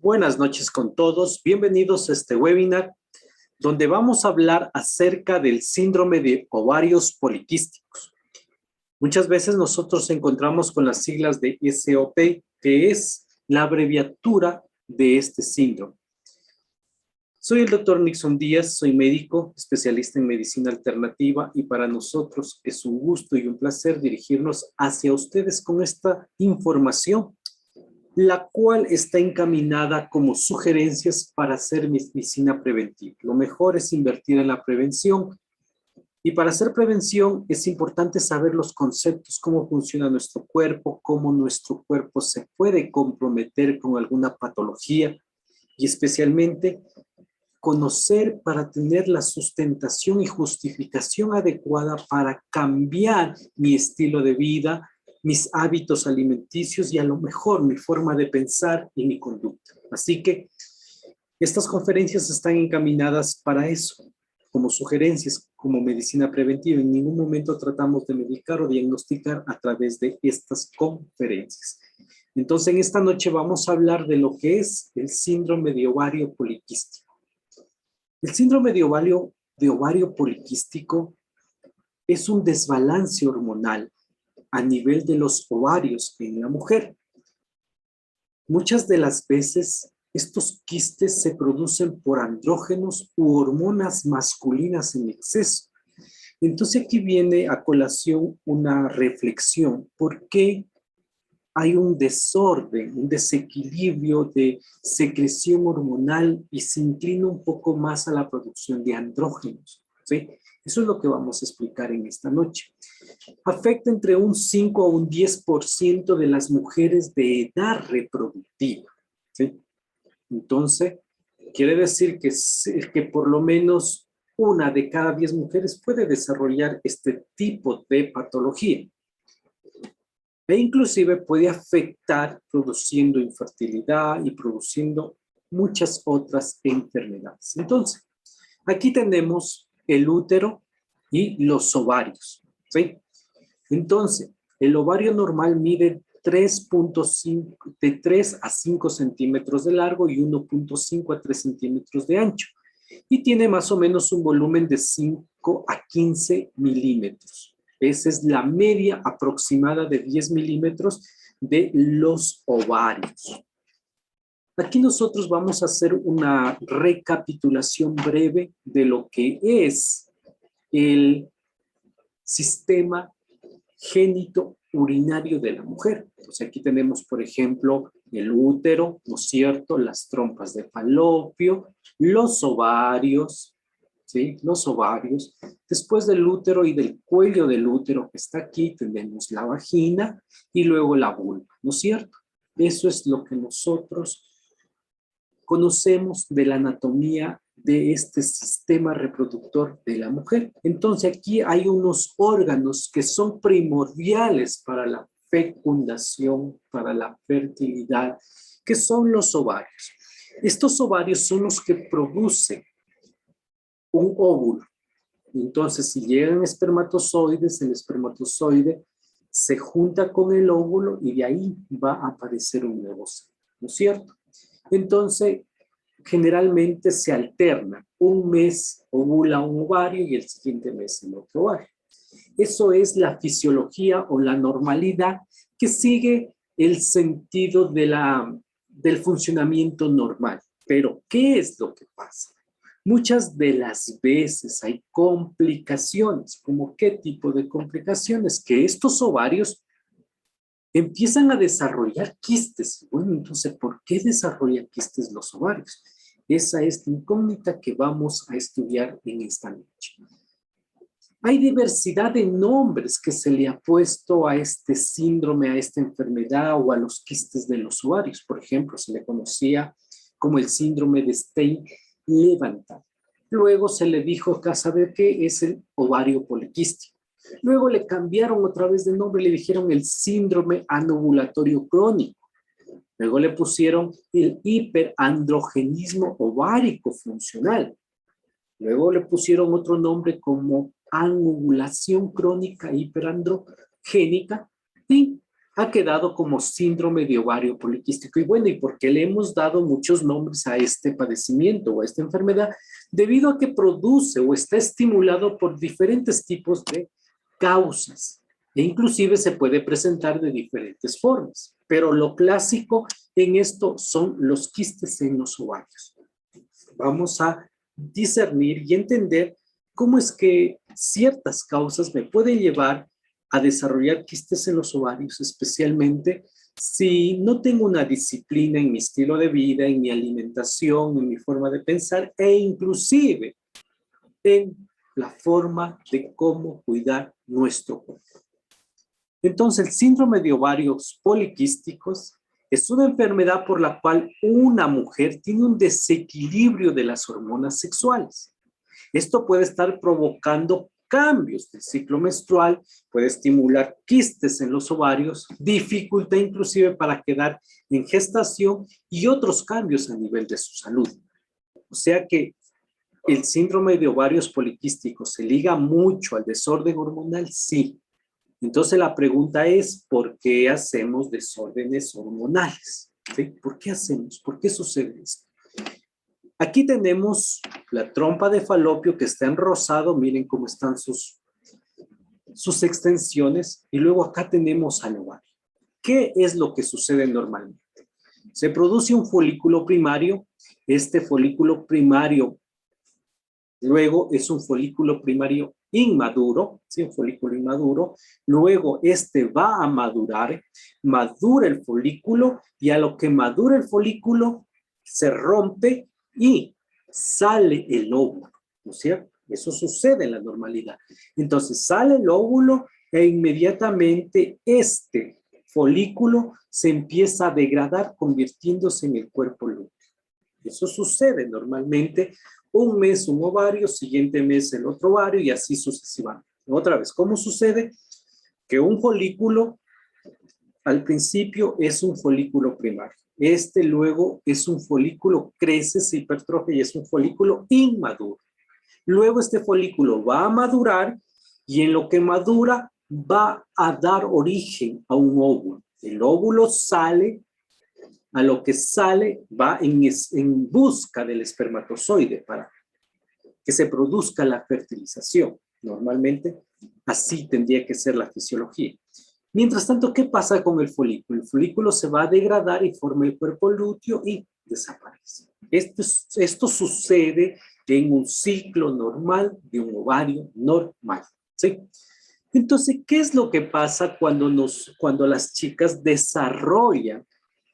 Buenas noches con todos. Bienvenidos a este webinar donde vamos a hablar acerca del síndrome de ovarios poliquísticos. Muchas veces nosotros encontramos con las siglas de SOP, que es la abreviatura de este síndrome. Soy el doctor Nixon Díaz, soy médico, especialista en medicina alternativa y para nosotros es un gusto y un placer dirigirnos hacia ustedes con esta información, la cual está encaminada como sugerencias para hacer medicina preventiva. Lo mejor es invertir en la prevención y para hacer prevención es importante saber los conceptos, cómo funciona nuestro cuerpo, cómo nuestro cuerpo se puede comprometer con alguna patología y especialmente conocer para tener la sustentación y justificación adecuada para cambiar mi estilo de vida, mis hábitos alimenticios y a lo mejor mi forma de pensar y mi conducta. Así que estas conferencias están encaminadas para eso, como sugerencias, como medicina preventiva. En ningún momento tratamos de medicar o diagnosticar a través de estas conferencias. Entonces, en esta noche vamos a hablar de lo que es el síndrome de ovario poliquístico. El síndrome de ovario poliquístico es un desbalance hormonal a nivel de los ovarios en la mujer. Muchas de las veces estos quistes se producen por andrógenos u hormonas masculinas en exceso. Entonces aquí viene a colación una reflexión. ¿Por qué hay un desorden, un desequilibrio de secreción hormonal y se inclina un poco más a la producción de andrógenos? ¿Sí? Eso es lo que vamos a explicar en esta noche. Afecta entre un 5 a un 10% de las mujeres de edad reproductiva. ¿Sí? Entonces, quiere decir que por lo menos una de cada 10 mujeres puede desarrollar este tipo de patología. E inclusive puede afectar produciendo infertilidad y produciendo muchas otras enfermedades. Entonces, aquí tenemos el útero y los ovarios, ¿sí? Entonces, el ovario normal mide 3.5, de 3 a 5 centímetros de largo y 1.5 a 3 centímetros de ancho. Y tiene más o menos un volumen de 5 a 15 milímetros. Esa es la media aproximada de 10 milímetros de los ovarios. Aquí nosotros vamos a hacer una recapitulación breve de lo que es el sistema génito urinario de la mujer. Entonces aquí tenemos, por ejemplo, el útero, ¿no es cierto? Las trompas de falopio, los ovarios, ¿sí? Los ovarios. Después del útero y del cuello del útero que está aquí, tenemos la vagina y luego la vulva, ¿no es cierto? Eso es lo que nosotros conocemos de la anatomía de este sistema reproductor de la mujer. Entonces aquí hay unos órganos que son primordiales para la fecundación, para la fertilidad, que son los ovarios. Estos ovarios son los que producen un óvulo. Entonces, si llegan espermatozoides, el espermatozoide se junta con el óvulo y de ahí va a aparecer un nuevo ser, ¿no es cierto? Entonces, generalmente se alterna. Un mes ovula un ovario y el siguiente mes el otro ovario. Eso es la fisiología o la normalidad que sigue el sentido del funcionamiento normal. Pero, ¿qué es lo que pasa? Muchas de las veces hay complicaciones. ¿Cómo qué tipo de complicaciones? Que estos ovarios empiezan a desarrollar quistes. Bueno, entonces, ¿por qué desarrollan quistes los ovarios? Esa es la incógnita que vamos a estudiar en esta noche. Hay diversidad de nombres que se le ha puesto a este síndrome, a esta enfermedad o a los quistes de los ovarios. Por ejemplo, se le conocía como el síndrome de Stein-Leventhal. Luego se le dijo acá, ¿sabe qué? Es el ovario poliquístico. Luego le cambiaron otra vez de nombre, le dijeron el síndrome anovulatorio crónico. Luego le pusieron el hiperandrogenismo ovárico funcional. Luego le pusieron otro nombre como anovulación crónica hiperandrogénica y ha quedado como síndrome de ovario poliquístico. Y bueno, ¿y por qué le hemos dado muchos nombres a este padecimiento o a esta enfermedad? Debido a que produce o está estimulado por diferentes tipos de causas. E inclusive se puede presentar de diferentes formas. Pero lo clásico en esto son los quistes en los ovarios. Vamos a discernir y entender cómo es que ciertas causas me pueden llevar a desarrollar quistes en los ovarios, especialmente si no tengo una disciplina en mi estilo de vida, en mi alimentación, en mi forma de pensar e inclusive en la forma de cómo cuidar nuestro cuerpo. Entonces, el síndrome de ovarios poliquísticos es una enfermedad por la cual una mujer tiene un desequilibrio de las hormonas sexuales. Esto puede estar provocando cambios del ciclo menstrual, puede estimular quistes en los ovarios, dificultad inclusive para quedar en gestación y otros cambios a nivel de su salud. O sea que el síndrome de ovarios poliquísticos se liga mucho al desorden hormonal, sí. Entonces la pregunta es, ¿por qué hacemos desórdenes hormonales? ¿Sí? ¿Por qué hacemos? ¿Por qué sucede esto? Aquí tenemos la trompa de falopio que está en rosado, miren cómo están sus extensiones, y luego acá tenemos al ovario. ¿Qué es lo que sucede normalmente? Se produce un folículo primario, este folículo primario luego es un folículo primario inmaduro, ¿sí? Un folículo inmaduro, luego este va a madurar, madura el folículo y a lo que madura el folículo se rompe y sale el óvulo, ¿no es cierto? Eso sucede en la normalidad. Entonces sale el óvulo e inmediatamente este folículo se empieza a degradar convirtiéndose en el cuerpo lúteo. Eso sucede normalmente un mes un ovario, siguiente mes el otro ovario y así sucesivamente. Otra vez, ¿cómo sucede? Que un folículo al principio es un folículo primario. Este luego es un folículo, crece, se hipertrofia y es un folículo inmaduro. Luego este folículo va a madurar y en lo que madura va a dar origen a un óvulo. El óvulo sale, a lo que sale va en busca del espermatozoide para que se produzca la fertilización. Normalmente así tendría que ser la fisiología. Mientras tanto, ¿qué pasa con el folículo? El folículo se va a degradar y forma el cuerpo lúteo y desaparece. Esto sucede en un ciclo normal de un ovario normal, ¿sí? Entonces, ¿qué es lo que pasa cuando las chicas desarrollan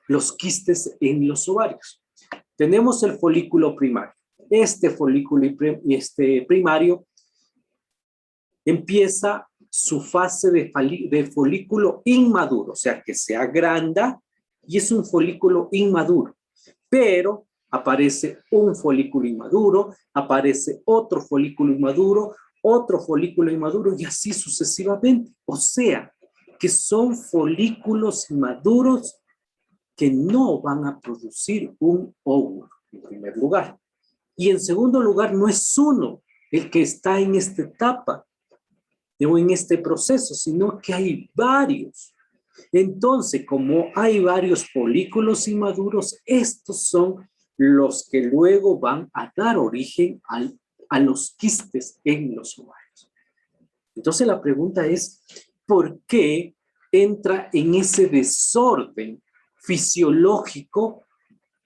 los quistes en los ovarios? Tenemos el folículo primario. Este folículo primario empieza su fase de folículo inmaduro, o sea que se agranda y es un folículo inmaduro, pero aparece un folículo inmaduro, aparece otro folículo inmaduro y así sucesivamente. O sea que son folículos inmaduros que no van a producir un óvulo, en primer lugar. Y en segundo lugar, no es uno el que está en esta etapa o en este proceso, sino que hay varios. Entonces, como hay varios folículos inmaduros, estos son los que luego van a dar origen a los quistes en los ovarios. Entonces, la pregunta es, ¿por qué entra en ese desorden fisiológico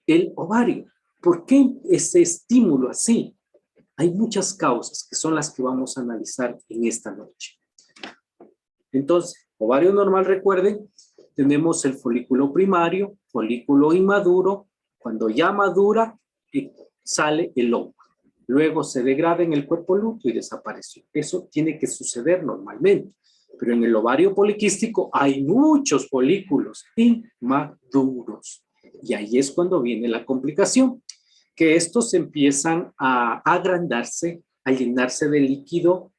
el ovario? ¿Por qué ese estímulo así? Hay muchas causas que son las que vamos a analizar en esta noche. Entonces, ovario normal, recuerden, tenemos el folículo primario, folículo inmaduro, cuando ya madura, sale el óvulo. Luego se degrada en el cuerpo lúteo y desapareció. Eso tiene que suceder normalmente. Pero en el ovario poliquístico hay muchos folículos inmaduros. Y ahí es cuando viene la complicación, que estos empiezan a agrandarse, a llenarse de líquido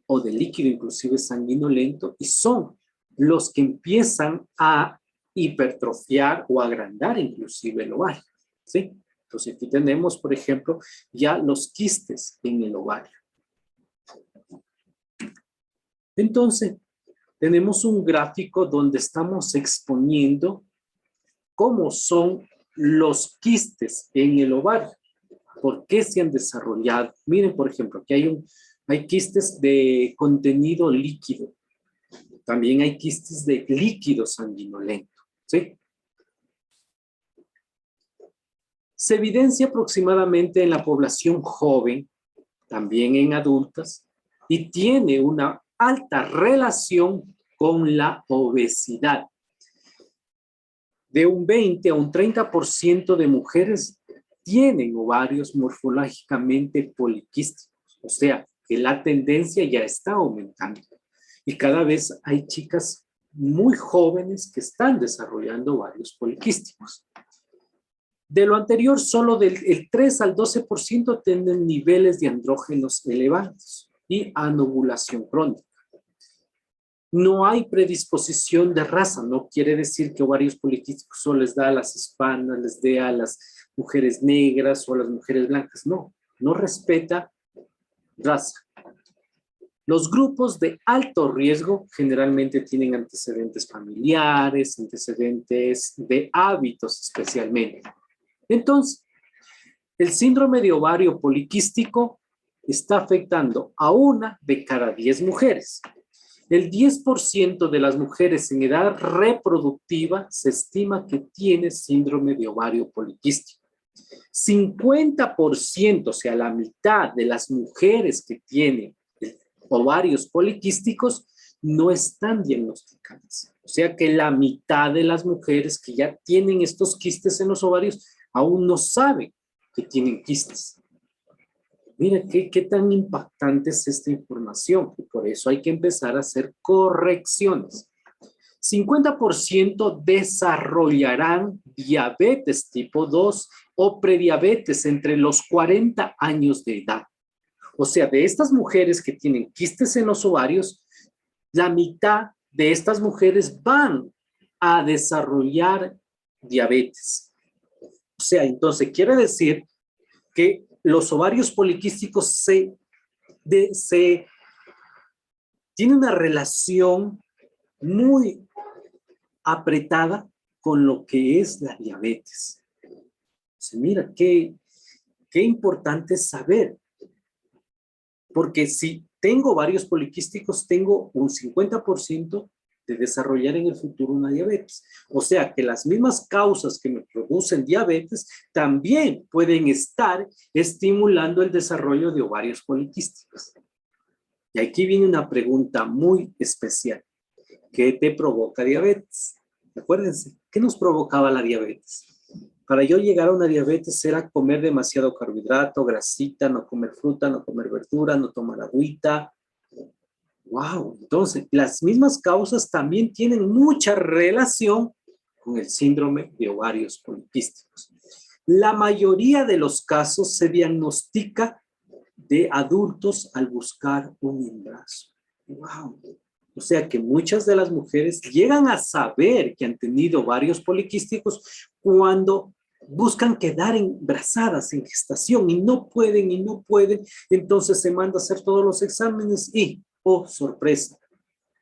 o de líquido inclusive sanguinolento y son los que empiezan a hipertrofiar o agrandar inclusive el ovario, ¿sí? Entonces aquí tenemos, por ejemplo, ya los quistes en el ovario. Entonces, tenemos un gráfico donde estamos exponiendo cómo son los quistes en el ovario. ¿Por qué se han desarrollado? Miren, por ejemplo, que hay quistes de contenido líquido. También hay quistes de líquido sanguinolento, ¿sí? Se evidencia aproximadamente en la población joven, también en adultas, y tiene una alta relación con la obesidad. De un 20 a un 30% de mujeres tienen ovarios morfológicamente poliquísticos, o sea, que la tendencia ya está aumentando. Y cada vez hay chicas muy jóvenes que están desarrollando ovarios poliquísticos. De lo anterior, solo del 3 al 12% tienen niveles de andrógenos elevados y anovulación crónica. No hay predisposición de raza, no quiere decir que ovarios poliquísticos solo les da a las hispanas, les dé a las mujeres negras o a las mujeres blancas, no, no respeta raza. Los grupos de alto riesgo generalmente tienen antecedentes familiares, antecedentes de hábitos especialmente. Entonces, el síndrome de ovario poliquístico está afectando a 1 de cada 10 mujeres. El 10% de las mujeres en edad reproductiva se estima que tiene síndrome de ovario poliquístico. 50%, o sea, la mitad de las mujeres que tienen ovarios poliquísticos no están diagnosticadas. O sea que la mitad de las mujeres que ya tienen estos quistes en los ovarios aún no saben que tienen quistes. Mira qué tan impactante es esta información, y por eso hay que empezar a hacer correcciones. 50% desarrollarán diabetes tipo 2 o prediabetes entre los 40 años de edad. O sea, de estas mujeres que tienen quistes en los ovarios, la mitad de estas mujeres van a desarrollar diabetes. O sea, entonces quiere decir que los ovarios poliquísticos tienen una relación muy apretada con lo que es la diabetes. Entonces, mira, qué importante es saber. Porque si tengo ovarios poliquísticos, tengo un 50% de desarrollar en el futuro una diabetes. O sea que las mismas causas que me producen diabetes también pueden estar estimulando el desarrollo de ovarios poliquísticos. Y aquí viene una pregunta muy especial. ¿Qué te provoca diabetes? Acuérdense, ¿qué nos provocaba la diabetes? Para yo llegar a una diabetes era comer demasiado carbohidrato, grasita, no comer fruta, no comer verdura, no tomar agüita. ¡Wow! Entonces, las mismas causas también tienen mucha relación con el síndrome de ovarios poliquísticos. La mayoría de los casos se diagnostica de adultos al buscar un embarazo. ¡Wow! O sea que muchas de las mujeres llegan a saber que han tenido ovarios poliquísticos cuando buscan quedar embarazadas en gestación y no pueden, entonces se manda a hacer todos los exámenes y, oh sorpresa,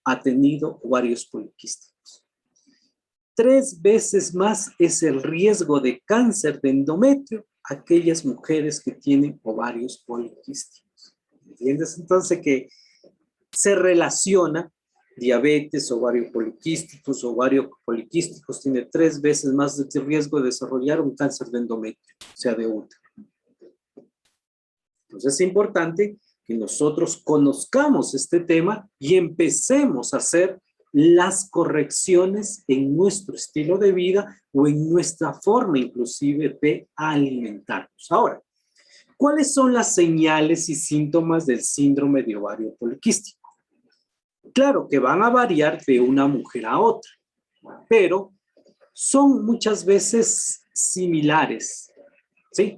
ha tenido ovarios poliquísticos. 3 veces más es el riesgo de cáncer de endometrio aquellas mujeres que tienen ovarios poliquísticos. ¿Entiendes? Entonces que se relaciona diabetes, ovario poliquísticos, tiene 3 veces más de riesgo de desarrollar un cáncer de endometrio, o sea, de útero. Entonces es importante que nosotros conozcamos este tema y empecemos a hacer las correcciones en nuestro estilo de vida o en nuestra forma inclusive de alimentarnos. Ahora, ¿cuáles son las señales y síntomas del síndrome de ovario poliquístico? Claro que van a variar de una mujer a otra, pero son muchas veces similares, ¿sí?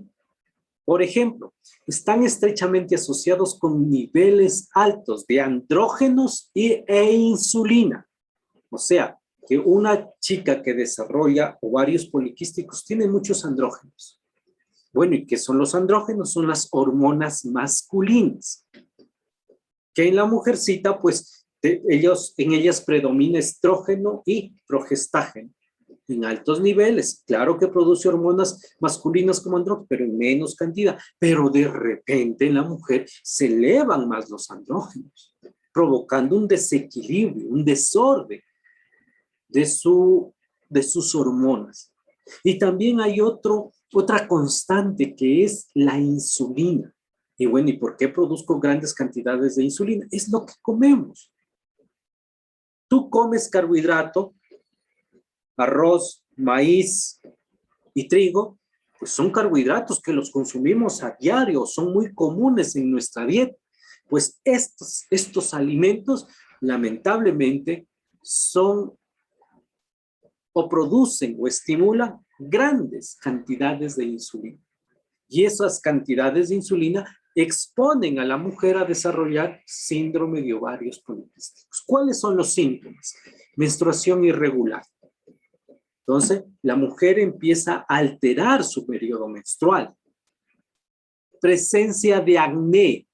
Por ejemplo, están estrechamente asociados con niveles altos de andrógenos e insulina. O sea, que una chica que desarrolla ovarios poliquísticos tiene muchos andrógenos. Bueno, ¿y qué son los andrógenos? Son las hormonas masculinas, que en la mujercita, pues, En ellas predomina estrógeno y progestágeno. En altos niveles, claro que produce hormonas masculinas como andrógenos, pero en menos cantidad. Pero de repente en la mujer se elevan más los andrógenos, provocando un desequilibrio, un desorden de sus hormonas. Y también hay otra constante que es la insulina. Y bueno, ¿y por qué produzco grandes cantidades de insulina? Es lo que comemos. Tú comes carbohidrato, arroz, maíz y trigo, pues son carbohidratos que los consumimos a diario, son muy comunes en nuestra dieta. Pues estos alimentos, lamentablemente, son o producen o estimulan grandes cantidades de insulina. Y esas cantidades de insulina exponen a la mujer a desarrollar síndrome de ovarios poliquísticos. ¿Cuáles son los síntomas? Menstruación irregular. Entonces, la mujer empieza a alterar su periodo menstrual. Presencia de acné.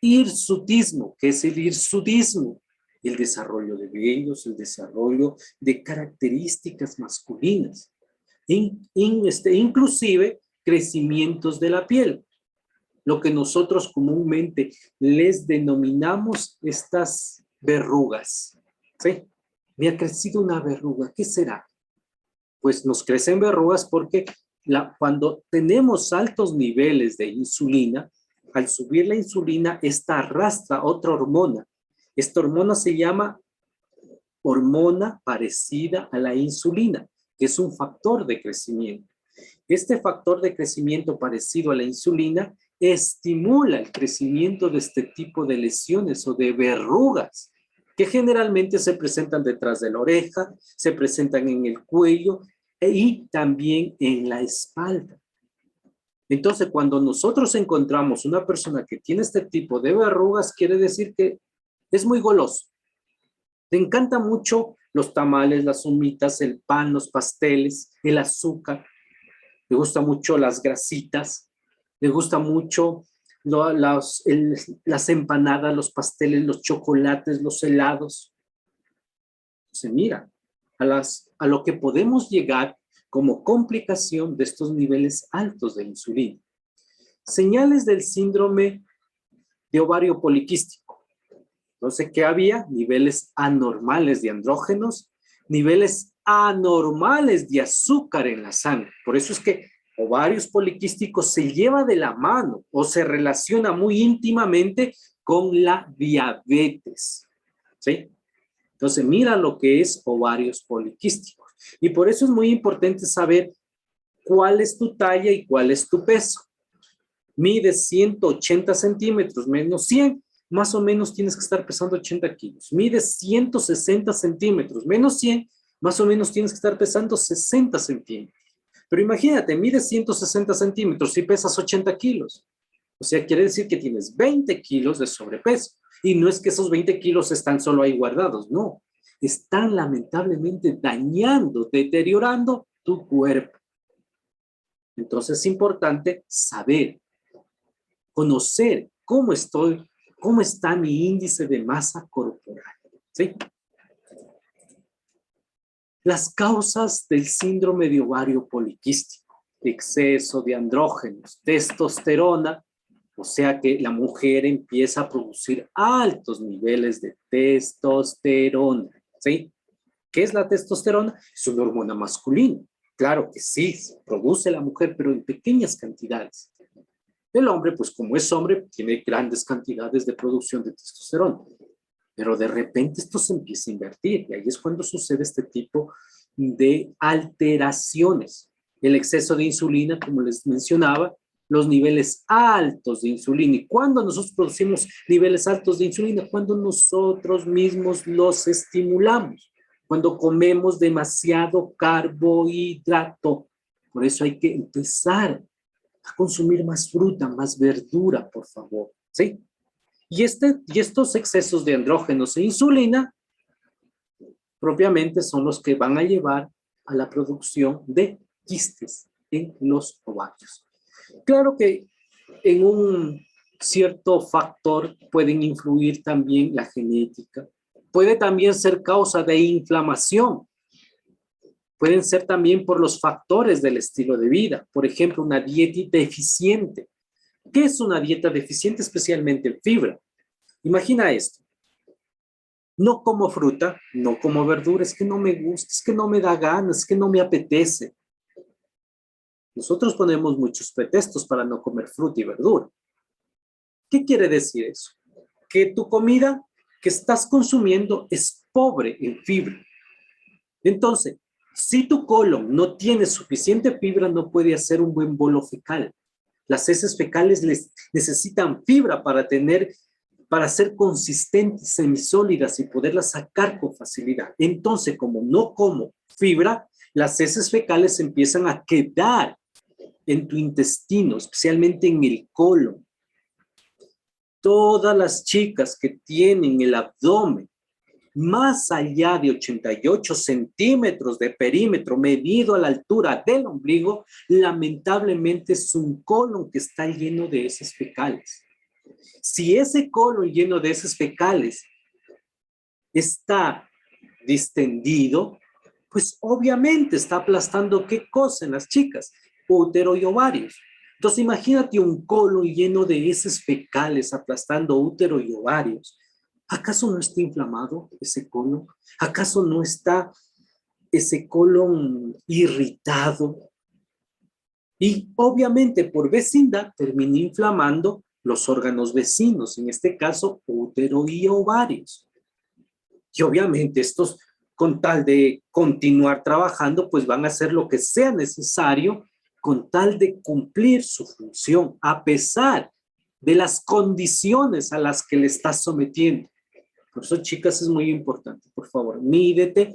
Hirsutismo. ¿Qué es el hirsutismo? El desarrollo de vellos, el desarrollo de características masculinas. Inclusive crecimientos de la piel, lo que nosotros comúnmente les denominamos estas verrugas. ¿Sí? Me ha crecido una verruga, ¿qué será? Pues nos crecen verrugas porque cuando tenemos altos niveles de insulina, al subir la insulina, esta arrastra otra hormona. Esta hormona se llama hormona parecida a la insulina, que es un factor de crecimiento. Este factor de crecimiento parecido a la insulina estimula el crecimiento de este tipo de lesiones o de verrugas, que generalmente se presentan detrás de la oreja, se presentan en el cuello y también en la espalda. Entonces, cuando nosotros encontramos una persona que tiene este tipo de verrugas, quiere decir que es muy goloso. Te encanta mucho los tamales, las humitas, el pan, los pasteles, el azúcar. Le gusta mucho las grasitas. Le gusta mucho las empanadas, los pasteles, los chocolates, los helados. Se mira a lo que podemos llegar como complicación de estos niveles altos de insulina. Señales del síndrome de ovario poliquístico. Entonces, ¿qué había? Niveles anormales de andrógenos, niveles anormales de azúcar en la sangre. Por eso es que ovarios poliquísticos se lleva de la mano o se relaciona muy íntimamente con la diabetes. ¿Sí? Entonces, mira lo que es ovarios poliquísticos. Y por eso es muy importante saber cuál es tu talla y cuál es tu peso. Mides 180 centímetros menos 100, más o menos tienes que estar pesando 80 kilos. Mides 160 centímetros menos 100, más o menos tienes que estar pesando 60 centímetros. Pero imagínate, mides 160 centímetros y pesas 80 kilos. O sea, quiere decir que tienes 20 kilos de sobrepeso. Y no es que esos 20 kilos están solo ahí guardados, no. Están lamentablemente dañando, deteriorando tu cuerpo. Entonces es importante saber, conocer cómo está mi índice de masa corporal. ¿Sí? Las causas del síndrome de ovario poliquístico: exceso de andrógenos, testosterona, o sea que la mujer empieza a producir altos niveles de testosterona. ¿Sí? ¿Qué es la testosterona? Es una hormona masculina. Claro que sí, se produce la mujer, pero en pequeñas cantidades. El hombre, pues como es hombre, tiene grandes cantidades de producción de testosterona. Pero de repente esto se empieza a invertir y ahí es cuando sucede este tipo de alteraciones. El exceso de insulina, como les mencionaba, los niveles altos de insulina. ¿Y cuándo nosotros producimos niveles altos de insulina? Cuando nosotros mismos los estimulamos, cuando comemos demasiado carbohidrato. Por eso hay que empezar a consumir más fruta, más verdura, por favor, ¿sí? Y estos excesos de andrógenos e insulina propiamente son los que van a llevar a la producción de quistes en los ovarios. Claro que en un cierto factor, pueden influir también la genética. Puede también ser causa de inflamación. Pueden ser también por los factores del estilo de vida. Por ejemplo, una dieta deficiente. ¿Qué es una dieta deficiente? Especialmente en fibra. Imagina esto. No como fruta, no como verdura, es que no me gusta, es que no me da ganas, es que no me apetece. Nosotros ponemos muchos pretextos para no comer fruta y verdura. ¿Qué quiere decir eso? Que tu comida que estás consumiendo es pobre en fibra. Entonces, si tu colon no tiene suficiente fibra, no puede hacer un buen bolo fecal. Las heces fecales necesitan fibra para ser consistentes, semisólidas y poderlas sacar con facilidad. Entonces, como no como fibra, las heces fecales empiezan a quedar en tu intestino, especialmente en el colon. Todas las chicas que tienen el abdomen más allá de 88 centímetros de perímetro medido a la altura del ombligo, lamentablemente es un colon que está lleno de heces fecales. Si ese colon lleno de heces fecales está distendido, pues obviamente está aplastando ¿qué cosa en las chicas? Útero y ovarios. Entonces imagínate un colon lleno de heces fecales aplastando útero y ovarios. ¿Acaso no está inflamado ese colon? ¿Acaso no está ese colon irritado? Y obviamente por vecindad termina inflamando los órganos vecinos, en este caso útero y ovarios. Y obviamente estos, con tal de continuar trabajando, pues van a hacer lo que sea necesario con tal de cumplir su función, a pesar de las condiciones a las que le estás sometiendo. Por eso, chicas, es muy importante, por favor, mídete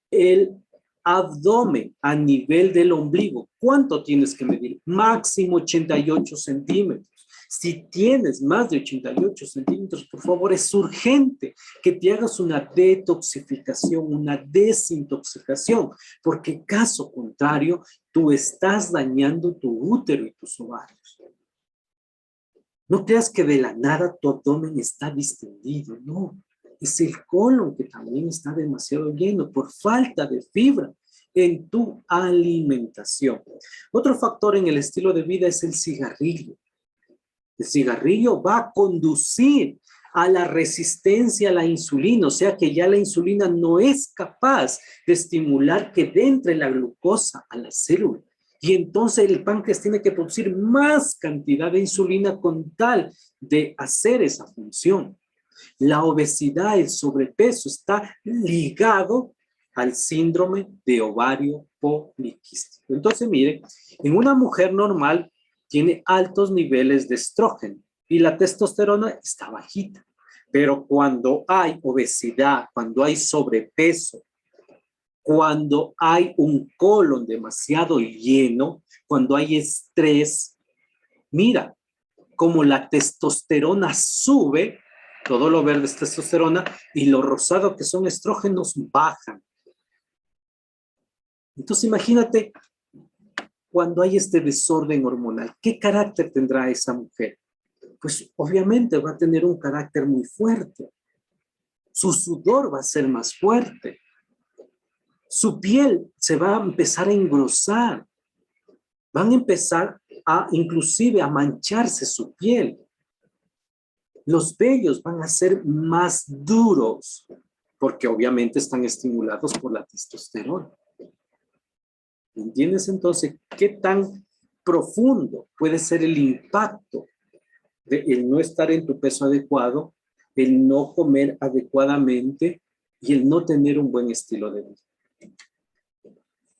el abdomen a nivel del ombligo. ¿Cuánto tienes que medir? Máximo 88 centímetros. Si tienes más de 88 centímetros, por favor, es urgente que te hagas una detoxificación, una desintoxicación, porque caso contrario, tú estás dañando tu útero y tus ovarios. No creas que de la nada tu abdomen está distendido, no. Es el colon que también está demasiado lleno por falta de fibra en tu alimentación. Otro factor en el estilo de vida es el cigarrillo. El cigarrillo va a conducir a la resistencia a la insulina, o sea que ya la insulina no es capaz de estimular que entre la glucosa a la célula. Y entonces el páncreas tiene que producir más cantidad de insulina con tal de hacer esa función. La obesidad, el sobrepeso está ligado al síndrome de ovario poliquístico. Entonces, miren, en una mujer normal tiene altos niveles de estrógeno y la testosterona está bajita. Pero cuando hay obesidad, cuando hay sobrepeso, cuando hay un colon demasiado lleno, cuando hay estrés, mira, como la testosterona sube, todo lo verde es testosterona y lo rosado que son estrógenos bajan. Entonces imagínate cuando hay este desorden hormonal, ¿qué carácter tendrá esa mujer? Pues obviamente va a tener un carácter muy fuerte. Su sudor va a ser más fuerte. Su piel se va a empezar a engrosar. Van a empezar inclusive a mancharse su piel. Los vellos van a ser más duros porque obviamente están estimulados por la testosterona. ¿Entiendes entonces qué tan profundo puede ser el impacto de el no estar en tu peso adecuado, el no comer adecuadamente y el no tener un buen estilo de vida?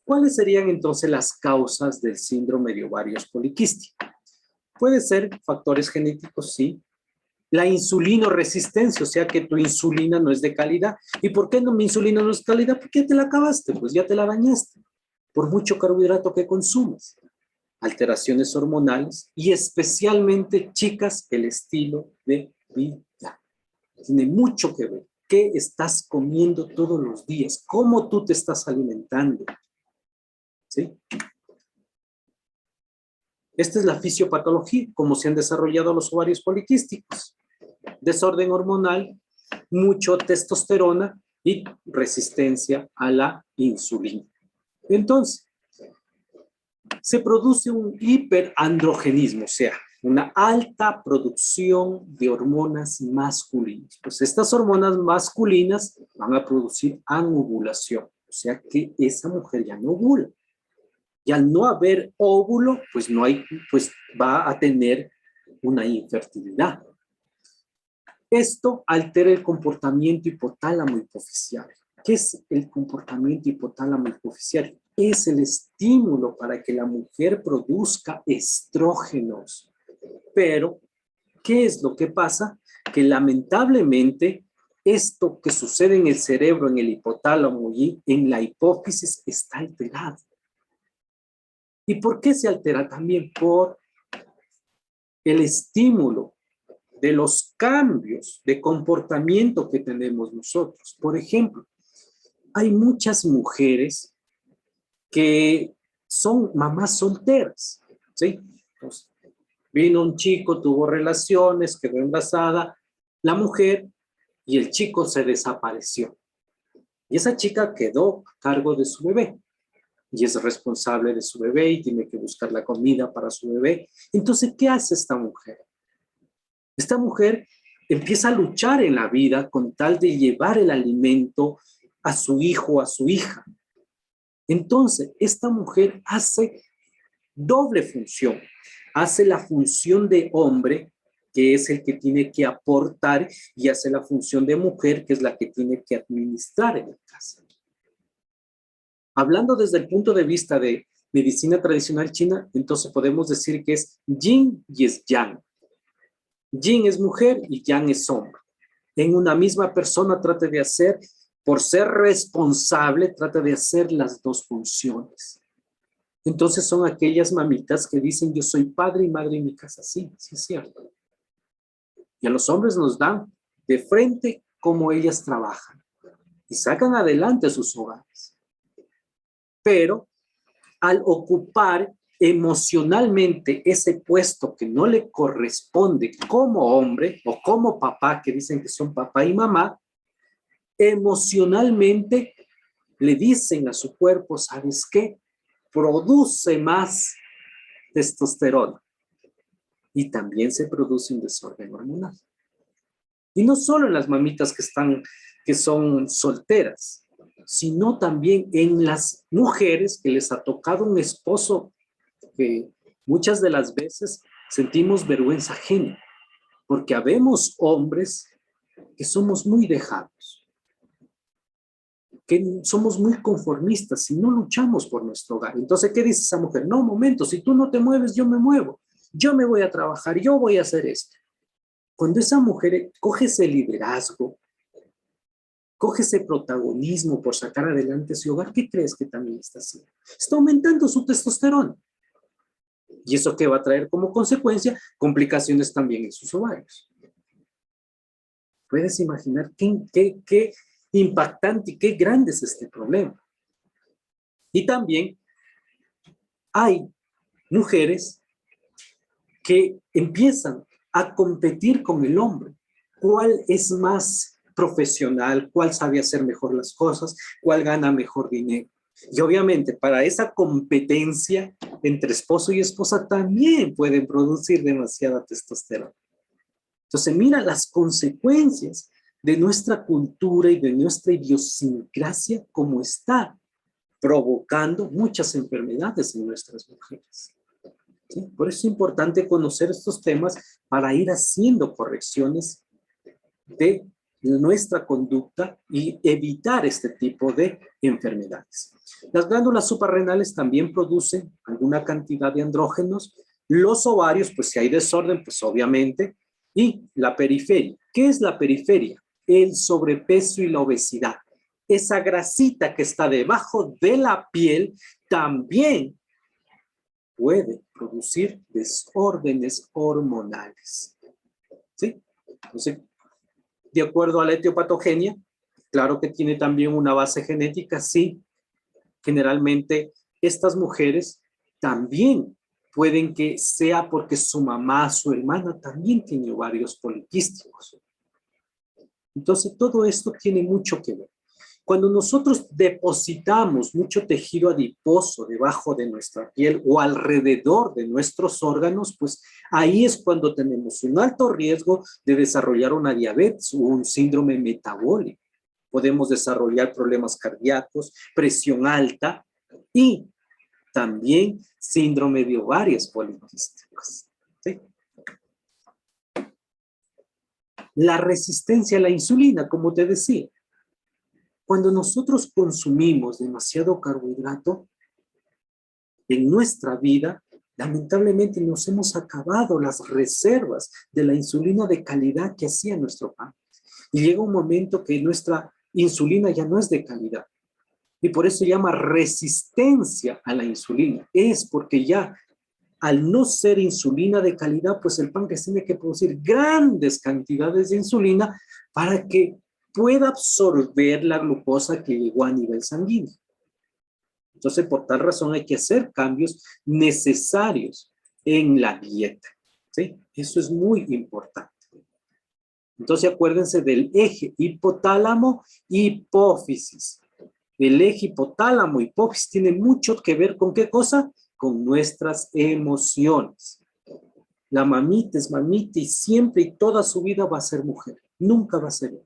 ¿Cuáles serían entonces las causas del síndrome de ovarios poliquísticos? Puede ser factores genéticos, sí. La insulinoresistencia, o sea que tu insulina no es de calidad. ¿Y por qué no mi insulina no es de calidad? Porque ya te la acabaste, pues ya te la bañaste. Por mucho carbohidrato que consumas. Alteraciones hormonales y especialmente, chicas, el estilo de vida. Tiene mucho que ver. ¿Qué estás comiendo todos los días? ¿Cómo tú te estás alimentando? ¿Sí? Esta es la fisiopatología, cómo se han desarrollado los ovarios poliquísticos. Desorden hormonal, mucho testosterona y resistencia a la insulina. Entonces, se produce un hiperandrogenismo, o sea, una alta producción de hormonas masculinas. Pues estas hormonas masculinas van a producir anovulación, o sea que esa mujer ya no ovula. Y al no haber óvulo, pues no hay, pues va a tener una infertilidad. Esto altera el comportamiento hipotálamo hipoficiario. ¿Qué es el comportamiento hipotálamo hipoficiario? Es el estímulo para que la mujer produzca estrógenos. Pero, ¿qué es lo que pasa? Que lamentablemente esto que sucede en el cerebro, en el hipotálamo y en la hipófisis está alterado. ¿Y por qué se altera? También por el estímulo de los cambios de comportamiento que tenemos nosotros. Por ejemplo, hay muchas mujeres que son mamás solteras, ¿sí? Entonces, vino un chico, tuvo relaciones, quedó embarazada, la mujer, y el chico se desapareció. Y esa chica quedó a cargo de su bebé. Y es responsable de su bebé y tiene que buscar la comida para su bebé. Entonces, ¿qué hace esta mujer? Esta mujer empieza a luchar en la vida con tal de llevar el alimento a su hijo, a su hija. Entonces, esta mujer hace doble función. Hace la función de hombre, que es el que tiene que aportar, y hace la función de mujer, que es la que tiene que administrar en la casa. Hablando desde el punto de vista de medicina tradicional china, entonces podemos decir que es yin y es yang. Yin es mujer y yang es hombre. En una misma persona trata de hacer, por ser responsable, trata de hacer las dos funciones. Entonces son aquellas mamitas que dicen yo soy padre y madre en mi casa. Sí, sí es cierto. Y a los hombres nos dan de frente cómo ellas trabajan y sacan adelante sus hogares. Pero al ocupar emocionalmente ese puesto que no le corresponde como hombre o como papá, que dicen que son papá y mamá, emocionalmente le dicen a su cuerpo, ¿sabes qué? Produce más testosterona. Y también se produce un desorden hormonal. Y no solo en las mamitas que son solteras, sino también en las mujeres que les ha tocado un esposo que muchas de las veces sentimos vergüenza ajena, porque habemos hombres que somos muy dejados, que somos muy conformistas y no luchamos por nuestro hogar. Entonces, ¿qué dice esa mujer? No, momento, si tú no te mueves, yo me muevo. Yo me voy a trabajar, yo voy a hacer esto. Cuando esa mujer coge ese liderazgo, coge ese protagonismo por sacar adelante su hogar, ¿qué crees que también está haciendo? Está aumentando su testosterona. ¿Y eso qué va a traer como consecuencia? Complicaciones también en sus ovarios. ¿Puedes imaginar qué impactante y qué grande es este problema? Y también hay mujeres que empiezan a competir con el hombre. ¿Cuál es más profesional? ¿Cuál sabe hacer mejor las cosas? ¿Cuál gana mejor dinero? Y obviamente para esa competencia entre esposo y esposa también pueden producir demasiada testosterona. Entonces mira las consecuencias de nuestra cultura y de nuestra idiosincrasia como está provocando muchas enfermedades en nuestras mujeres. ¿Sí? Por eso es importante conocer estos temas para ir haciendo correcciones de nuestra conducta y evitar este tipo de enfermedades. Las glándulas suprarrenales también producen alguna cantidad de andrógenos. Los ovarios, pues si hay desorden, pues obviamente. Y la periferia. ¿Qué es la periferia? El sobrepeso y la obesidad. Esa grasita que está debajo de la piel también puede producir desórdenes hormonales. ¿Sí? Entonces, de acuerdo a la etiopatogenia, claro que tiene también una base genética, sí. Generalmente, estas mujeres también pueden que sea porque su mamá, su hermana también tiene ovarios poliquísticos. Entonces, todo esto tiene mucho que ver. Cuando nosotros depositamos mucho tejido adiposo debajo de nuestra piel o alrededor de nuestros órganos, pues ahí es cuando tenemos un alto riesgo de desarrollar una diabetes o un síndrome metabólico. Podemos desarrollar problemas cardíacos, presión alta y también síndrome de ovarios poliquísticos. ¿Sí? La resistencia a la insulina, como te decía. Cuando nosotros consumimos demasiado carbohidrato en nuestra vida, lamentablemente nos hemos acabado las reservas de la insulina de calidad que hacía nuestro pan. Y llega un momento que nuestra insulina ya no es de calidad. Y por eso se llama resistencia a la insulina. Es porque ya al no ser insulina de calidad, pues el páncreas tiene que producir grandes cantidades de insulina para que pueda absorber la glucosa que llegó a nivel sanguíneo. Entonces, por tal razón hay que hacer cambios necesarios en la dieta. ¿Sí? Eso es muy importante. Entonces, acuérdense del eje hipotálamo-hipófisis. El eje hipotálamo-hipófisis tiene mucho que ver con ¿qué cosa? Con nuestras emociones. La mamita es mamita y siempre y toda su vida va a ser mujer. Nunca va a ser hombre.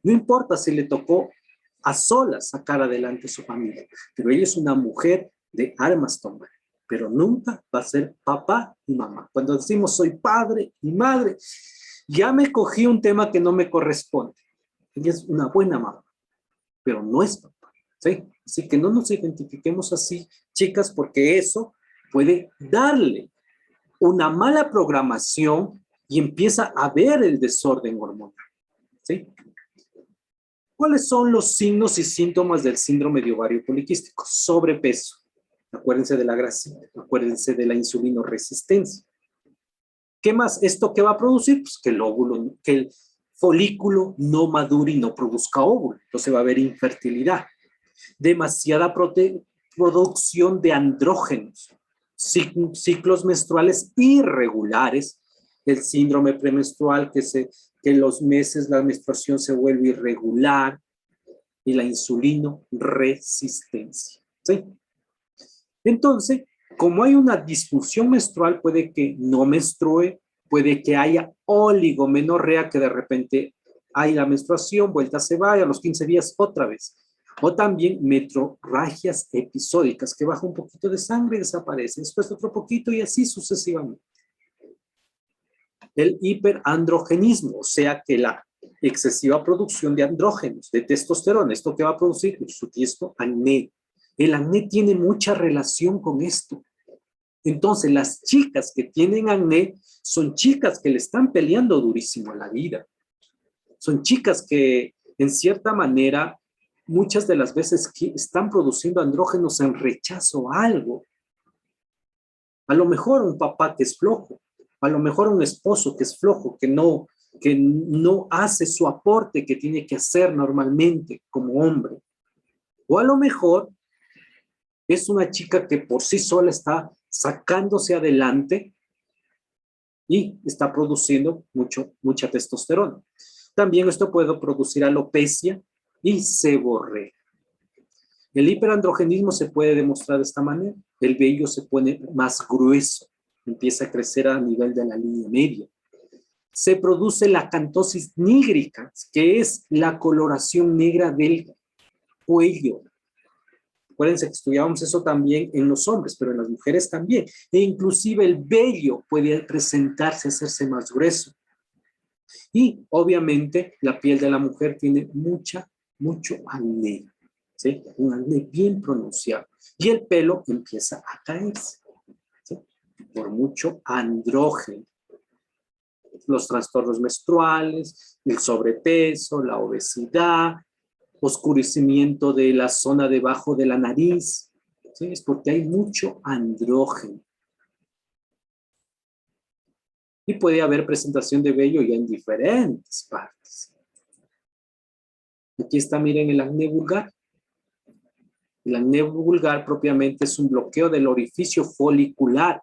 No importa si le tocó a solas sacar adelante su familia, pero ella es una mujer de armas tomar, pero nunca va a ser papá y mamá. Cuando decimos soy padre y madre, ya me cogí un tema que no me corresponde. Ella es una buena mamá, pero no es papá. ¿Sí? Así que no nos identifiquemos así, chicas, porque eso puede darle una mala programación y empieza a ver el desorden hormonal. ¿Sí? ¿Cuáles son los signos y síntomas del síndrome de ovario poliquístico? Sobrepeso. Acuérdense de la grasa, acuérdense de la insulinoresistencia. ¿Qué más? ¿Esto qué va a producir? Pues que el folículo no madure y no produzca óvulo. Entonces va a haber infertilidad. Demasiada producción de andrógenos. Ciclos menstruales irregulares. El síndrome premenstrual que en los meses la menstruación se vuelve irregular y la insulinoresistencia. ¿Sí? Entonces, como hay una disfunción menstrual, puede que no menstrue, puede que haya oligomenorrea, que de repente hay la menstruación, vuelta se vaya, a los 15 días otra vez. O también metrorragias episódicas, que baja un poquito de sangre y desaparece, después otro poquito y así sucesivamente. El hiperandrogenismo, o sea que la excesiva producción de andrógenos, de testosterona, ¿esto qué va a producir? Por supuesto, acné. El acné tiene mucha relación con esto. Entonces, las chicas que tienen acné son chicas que le están peleando durísimo a la vida. Son chicas que, en cierta manera, muchas de las veces están produciendo andrógenos en rechazo a algo. A lo mejor un papá que es flojo, a lo mejor un esposo que es flojo, que no hace su aporte que tiene que hacer normalmente como hombre. O a lo mejor es una chica que por sí sola está sacándose adelante y está produciendo mucha testosterona. También esto puede producir alopecia y seborrea. El hiperandrogenismo se puede demostrar de esta manera. El vello se pone más grueso, empieza a crecer a nivel de la línea media. Se produce la acantosis nígrica, que es la coloración negra del cuello. Acuérdense que estudiábamos eso también en los hombres, pero en las mujeres también. E inclusive el vello puede presentarse, hacerse más grueso. Y obviamente la piel de la mujer tiene mucho acné, ¿sí? Un acné bien pronunciado. Y el pelo empieza a caerse, ¿sí? Por mucho andrógeno. Los trastornos menstruales, el sobrepeso, la obesidad, oscurecimiento de la zona debajo de la nariz, ¿sí? Es porque hay mucho andrógeno. Y puede haber presentación de vello ya en diferentes partes. Aquí está, miren, el acné vulgar. El acné vulgar propiamente es un bloqueo del orificio folicular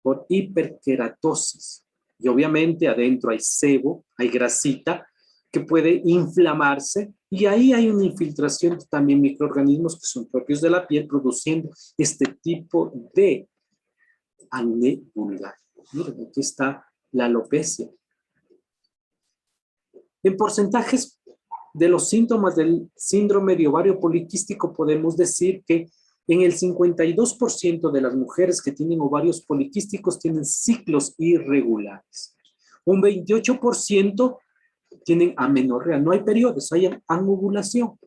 por hiperkeratosis. Y obviamente adentro hay sebo, hay grasita que puede inflamarse y ahí hay una infiltración de también microorganismos que son propios de la piel produciendo este tipo de acné vulgar. Miren, aquí está la alopecia. En porcentajes de los síntomas del síndrome de ovario poliquístico podemos decir que en el 52% de las mujeres que tienen ovarios poliquísticos tienen ciclos irregulares. Un 28% tienen amenorrea, no hay periodos, hay anovulación.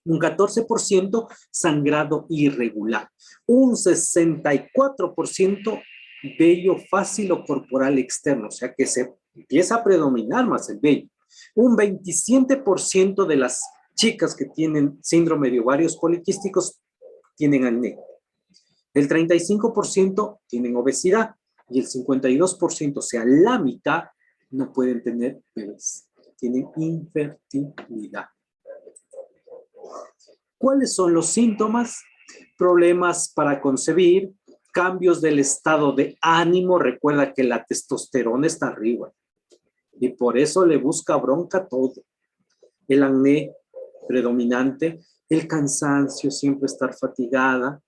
Un 14% sangrado irregular. Un 64% vello fácil o corporal externo, o sea que se empieza a predominar más el vello. Un 27% de las chicas que tienen síndrome de ovarios poliquísticos tienen acné. El 35% tienen obesidad y el 52%, o sea, la mitad, no pueden tener bebés. Tienen infertilidad. ¿Cuáles son los síntomas? Problemas para concebir, cambios del estado de ánimo. Recuerda que la testosterona está arriba y por eso le busca bronca todo. El acné predominante, el cansancio, siempre estar fatigada,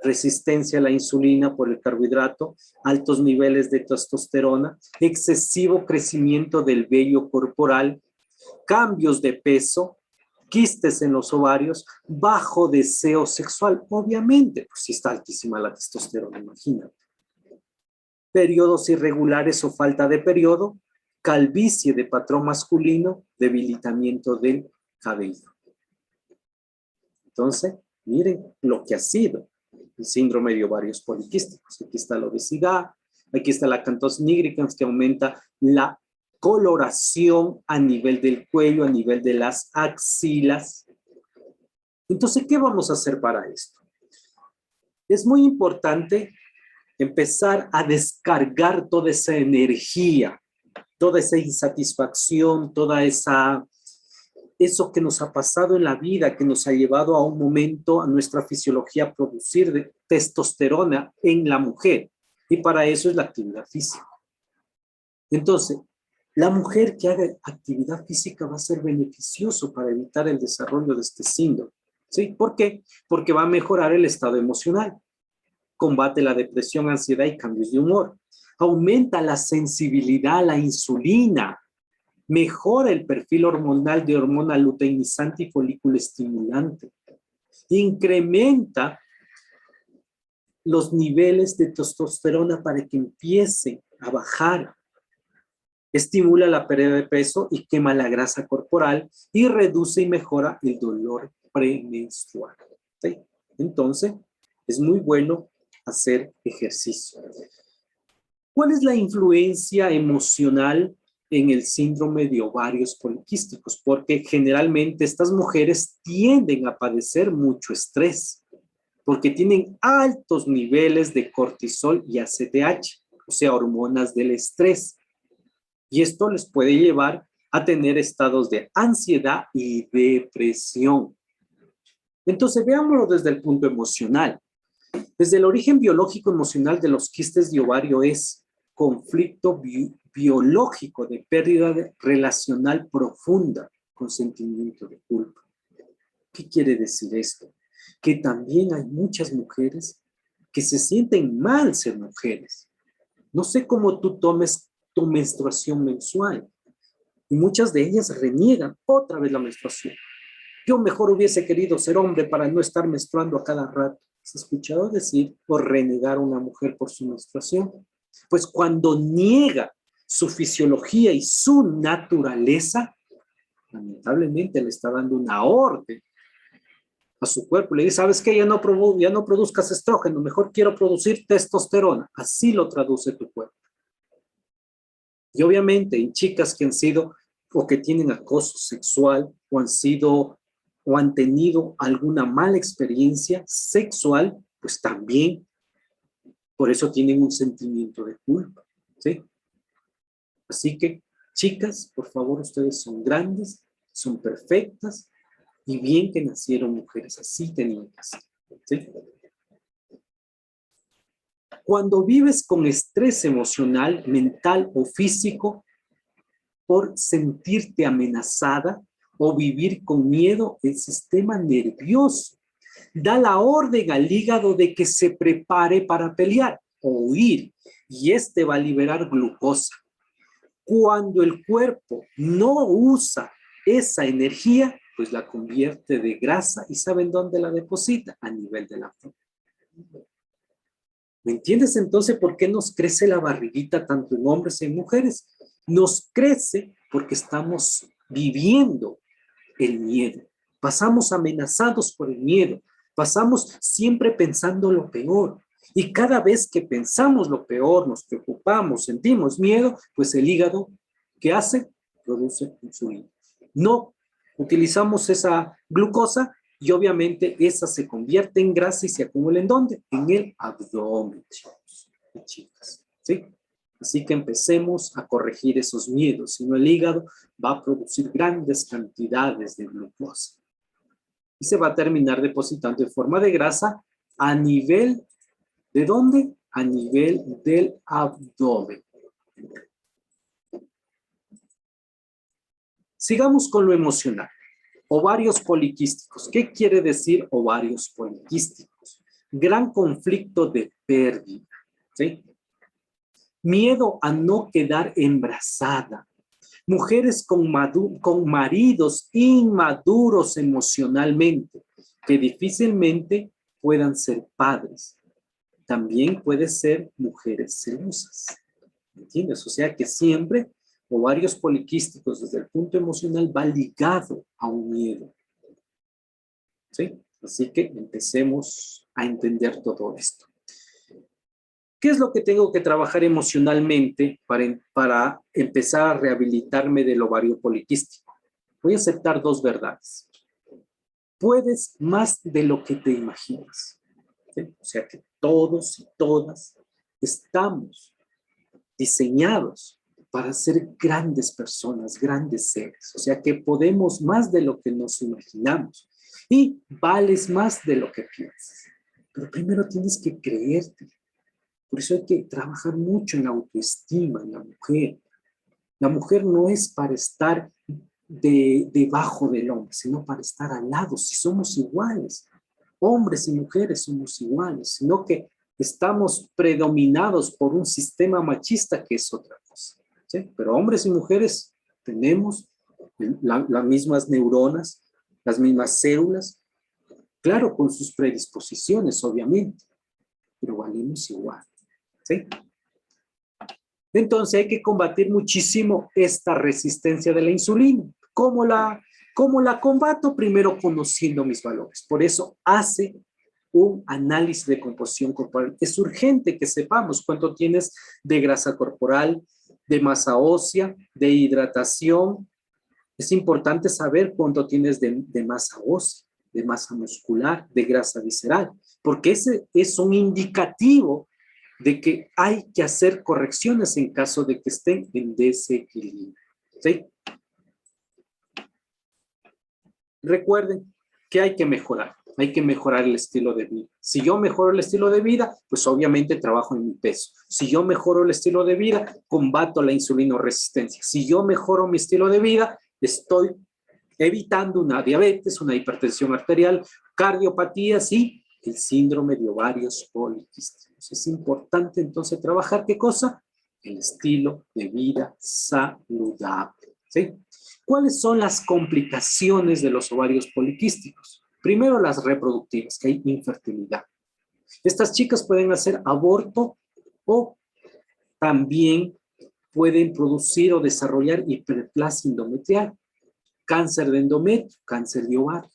resistencia a la insulina por el carbohidrato, altos niveles de testosterona, excesivo crecimiento del vello corporal, cambios de peso, quistes en los ovarios, bajo deseo sexual, obviamente, pues si está altísima la testosterona, imagínate. Periodos irregulares o falta de periodo, calvicie de patrón masculino, debilitamiento del cabello. Entonces, miren lo que ha sido el síndrome de ovarios poliquísticos. Aquí está la obesidad, aquí está la acantosis nigricans que aumenta la coloración a nivel del cuello, a nivel de las axilas. Entonces, ¿qué vamos a hacer para esto? Es muy importante empezar a descargar toda esa energía, toda esa insatisfacción, eso que nos ha pasado en la vida, que nos ha llevado a un momento a nuestra fisiología a producir testosterona en la mujer. Y para eso es la actividad física. Entonces, la mujer que haga actividad física va a ser beneficioso para evitar el desarrollo de este síndrome. ¿Sí? ¿Por qué? Porque va a mejorar el estado emocional, combate la depresión, ansiedad y cambios de humor, aumenta la sensibilidad a la insulina, mejora el perfil hormonal de hormona luteinizante y folículo estimulante, incrementa los niveles de testosterona para que empiecen a bajar, estimula la pérdida de peso y quema la grasa corporal y reduce y mejora el dolor premenstrual. ¿Sí? Entonces, es muy bueno hacer ejercicio. ¿Cuál es la influencia emocional en el síndrome de ovarios poliquísticos? Porque generalmente estas mujeres tienden a padecer mucho estrés, porque tienen altos niveles de cortisol y ACTH, o sea, hormonas del estrés. Y esto les puede llevar a tener estados de ansiedad y depresión. Entonces, veámoslo desde el punto emocional. Desde el origen biológico emocional de los quistes de ovario es conflicto biológico de pérdida relacional profunda con sentimiento de culpa. ¿Qué quiere decir esto? Que también hay muchas mujeres que se sienten mal ser mujeres. No sé cómo tú tomes tu menstruación mensual. Y muchas de ellas reniegan otra vez la menstruación. Yo mejor hubiese querido ser hombre para no estar menstruando a cada rato. ¿Has escuchado decir o renegar a una mujer por su menstruación? Pues cuando niega su fisiología y su naturaleza, lamentablemente le está dando una orden a su cuerpo. Le dice, ¿sabes qué? Ya no produzcas estrógeno, mejor quiero producir testosterona. Así lo traduce tu cuerpo. Y obviamente en chicas que han sido o que tienen acoso sexual o han tenido alguna mala experiencia sexual, pues también por eso tienen un sentimiento de culpa, ¿sí? Así que, chicas, por favor, ustedes son grandes, son perfectas y bien que nacieron mujeres, así tenían que ser, ¿sí? Cuando vives con estrés emocional, mental o físico, por sentirte amenazada o vivir con miedo, el sistema nervioso da la orden al hígado de que se prepare para pelear o huir, y este va a liberar glucosa. Cuando el cuerpo no usa esa energía, pues la convierte de grasa, y ¿saben dónde la deposita? A nivel del abdomen. ¿Me entiendes entonces por qué nos crece la barriguita tanto en hombres y en mujeres? Nos crece porque estamos viviendo el miedo. Pasamos amenazados por el miedo. Pasamos siempre pensando lo peor. Y cada vez que pensamos lo peor, nos preocupamos, sentimos miedo, pues el hígado, ¿qué hace? Produce insulina. No utilizamos esa glucosa y obviamente esa se convierte en grasa y se acumula ¿en dónde? En el abdomen, chicos y chicas, ¿sí? Así que empecemos a corregir esos miedos, si no el hígado va a producir grandes cantidades de glucosa y se va a terminar depositando en forma de grasa a nivel, ¿de dónde? A nivel del abdomen. Sigamos con lo emocional. Ovarios poliquísticos. ¿Qué quiere decir ovarios poliquísticos? Gran conflicto de pérdida, ¿sí? Miedo a no quedar embarazada. Mujeres con maridos inmaduros emocionalmente, que difícilmente puedan ser padres. También puede ser mujeres celosas. ¿Entiendes? O sea que siempre ovarios poliquísticos desde el punto emocional va ligado a un miedo. ¿Sí? Así que empecemos a entender todo esto. ¿Qué es lo que tengo que trabajar emocionalmente para empezar a rehabilitarme del ovario poliquístico? Voy a aceptar dos verdades. Puedes más de lo que te imaginas. ¿Sí? O sea que todos y todas estamos diseñados para ser grandes personas, grandes seres. O sea que podemos más de lo que nos imaginamos y vales más de lo que piensas. Pero primero tienes que creerte. Por eso hay que trabajar mucho en la autoestima, en la mujer. La mujer no es para estar debajo del hombre, sino para estar al lado, si somos iguales. Hombres y mujeres somos iguales, sino que estamos predominados por un sistema machista que es otra cosa. ¿Sí? Pero hombres y mujeres tenemos las mismas neuronas, las mismas células, claro, con sus predisposiciones, obviamente, pero valemos igual. ¿Sí? Entonces hay que combatir muchísimo esta resistencia de la insulina. ¿Cómo la combato? Primero conociendo mis valores. Por eso hace un análisis de composición corporal. Es urgente que sepamos cuánto tienes de grasa corporal, de masa ósea, de hidratación. Es importante saber cuánto tienes de masa ósea, de masa muscular, de grasa visceral, porque ese es un indicativo de que hay que hacer correcciones en caso de que estén en desequilibrio. ¿Sí? Recuerden que hay que mejorar el estilo de vida. Si yo mejoro el estilo de vida, pues obviamente trabajo en mi peso. Si yo mejoro el estilo de vida, combato la insulinoresistencia. Si yo mejoro mi estilo de vida, estoy evitando una diabetes, una hipertensión arterial, cardiopatías y el síndrome de ovarios poliquísticos. Es importante entonces trabajar, ¿qué cosa? El estilo de vida saludable. ¿Sí? ¿Cuáles son las complicaciones de los ovarios poliquísticos? Primero, las reproductivas, que hay infertilidad. Estas chicas pueden hacer aborto o también pueden producir o desarrollar hiperplasia endometrial, cáncer de endometrio, cáncer de ovario.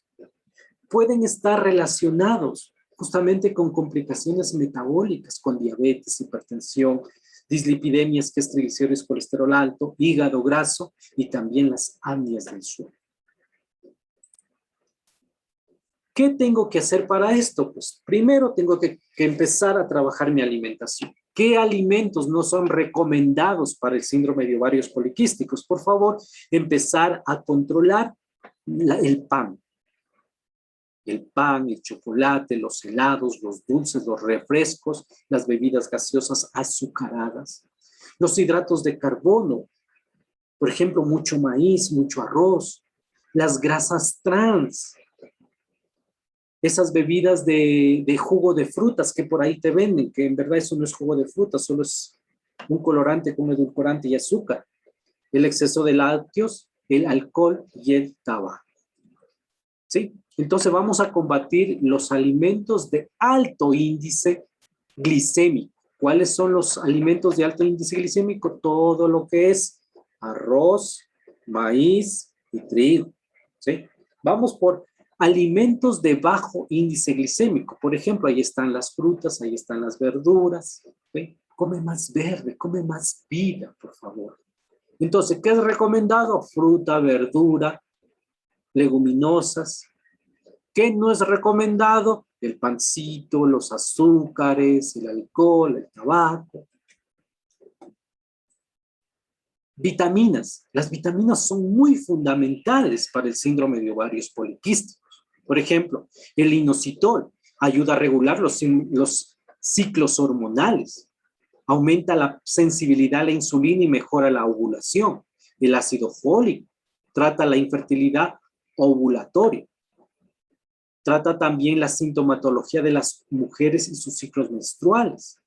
Pueden estar relacionados justamente con complicaciones metabólicas, con diabetes, hipertensión, dislipidemias, que es triglicéridos, colesterol alto, hígado graso y también las apneas del sueño. ¿Qué tengo que hacer para esto? Pues primero tengo que empezar a trabajar mi alimentación. ¿Qué alimentos no son recomendados para el síndrome de ovarios poliquísticos? Por favor, empezar a controlar el pan. El pan, el chocolate, los helados, los dulces, los refrescos, las bebidas gaseosas azucaradas, los hidratos de carbono, por ejemplo, mucho maíz, mucho arroz, las grasas trans, esas bebidas de jugo de frutas que por ahí te venden, que en verdad eso no es jugo de frutas, solo es un colorante con edulcorante y azúcar, el exceso de lácteos, el alcohol y el tabaco. ¿Sí? Entonces vamos a combatir los alimentos de alto índice glicémico. ¿Cuáles son los alimentos de alto índice glicémico? Todo lo que es arroz, maíz y trigo. ¿Sí? Vamos por alimentos de bajo índice glicémico. Por ejemplo, ahí están las frutas, ahí están las verduras. ¿Sí? Come más verde, come más vida, por favor. Entonces, ¿qué es recomendado? Fruta, verdura, leguminosas. ¿Qué no es recomendado? El pancito, los azúcares, el alcohol, el tabaco. Vitaminas. Las vitaminas son muy fundamentales para el síndrome de ovarios poliquísticos. Por ejemplo, el inositol ayuda a regular los ciclos hormonales. Aumenta la sensibilidad a la insulina y mejora la ovulación. El ácido fólico trata la infertilidad ovulatoria. Trata también la sintomatología de las mujeres y sus ciclos menstruales.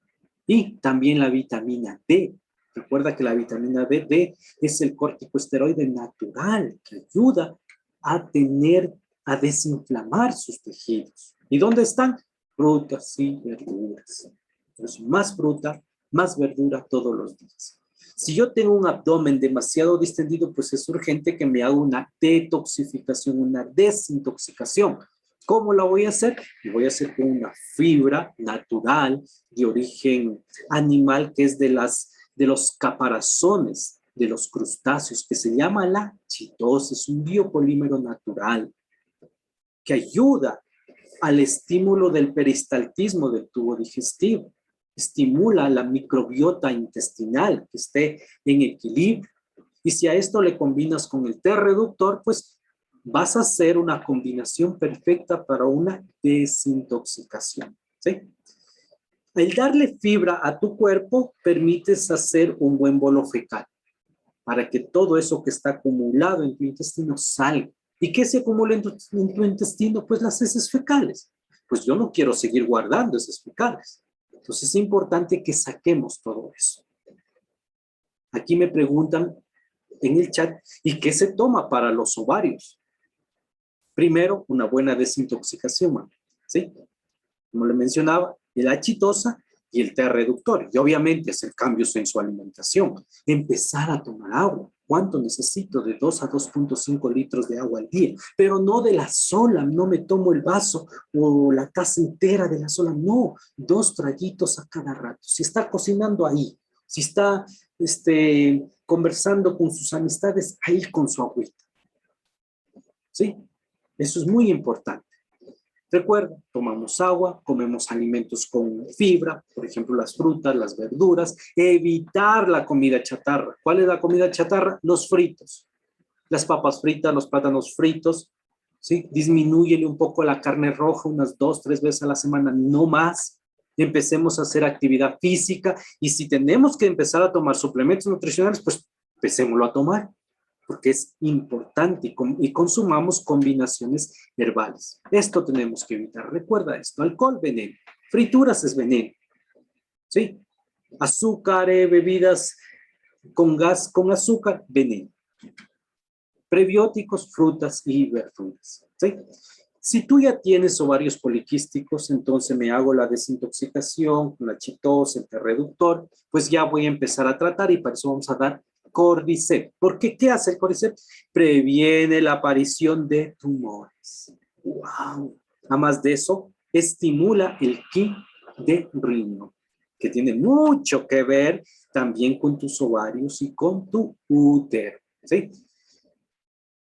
Y también la vitamina D. Recuerda que la vitamina D es el corticosteroide natural que ayuda a desinflamar sus tejidos. ¿Y dónde están? Frutas y verduras. Entonces, más fruta, más verdura todos los días. Si yo tengo un abdomen demasiado distendido, pues es urgente que me haga una detoxificación, una desintoxicación. ¿Cómo la voy a hacer? Lo voy a hacer con una fibra natural de origen animal que es de los caparazones de los crustáceos, que se llama la chitosa, es un biopolímero natural que ayuda al estímulo del peristaltismo del tubo digestivo, estimula la microbiota intestinal que esté en equilibrio. Y si a esto le combinas con el té reductor, pues vas a hacer una combinación perfecta para una desintoxicación. ¿Sí? El darle fibra a tu cuerpo permites hacer un buen bolo fecal para que todo eso que está acumulado en tu intestino salga. ¿Y qué se acumula en tu intestino? Pues las heces fecales. Pues yo no quiero seguir guardando heces fecales. Entonces es importante que saquemos todo eso. Aquí me preguntan en el chat, ¿y qué se toma para los ovarios? Primero, una buena desintoxicación, ¿sí? Como le mencionaba, la chitosa y el té reductor. Y obviamente hacer cambios en su alimentación. Empezar a tomar agua. ¿Cuánto necesito? De 2 a 2.5 litros de agua al día. Pero no de la sola, no me tomo el vaso o la taza entera de la sola. No, 2 traguitos a cada rato. Si está cocinando ahí, si está conversando con sus amistades, ahí con su agüita. ¿Sí? Eso es muy importante. Recuerda, tomamos agua, comemos alimentos con fibra, por ejemplo, las frutas, las verduras, evitar la comida chatarra. ¿Cuál es la comida chatarra? Los fritos, las papas fritas, los plátanos fritos, ¿sí? Disminúyele un poco la carne roja unas 2, 3 veces a la semana, no más. Empecemos a hacer actividad física y si tenemos que empezar a tomar suplementos nutricionales, pues empecémoslo a tomar, porque es importante y consumamos combinaciones herbales. Esto tenemos que evitar. Recuerda esto, alcohol, veneno. Frituras es veneno. ¿Sí? Azúcar, bebidas con gas, con azúcar, veneno. Prebióticos, frutas y verduras. ¿Sí? Si tú ya tienes ovarios poliquísticos, entonces me hago la desintoxicación, la chitosa, el té reductor, pues ya voy a empezar a tratar y para eso vamos a dar Cordyceps. ¿Por qué? ¿Qué hace el Cordyceps? Previene la aparición de tumores. ¡Wow! Además de eso, estimula el ki de riñón, que tiene mucho que ver también con tus ovarios y con tu útero. ¿Sí?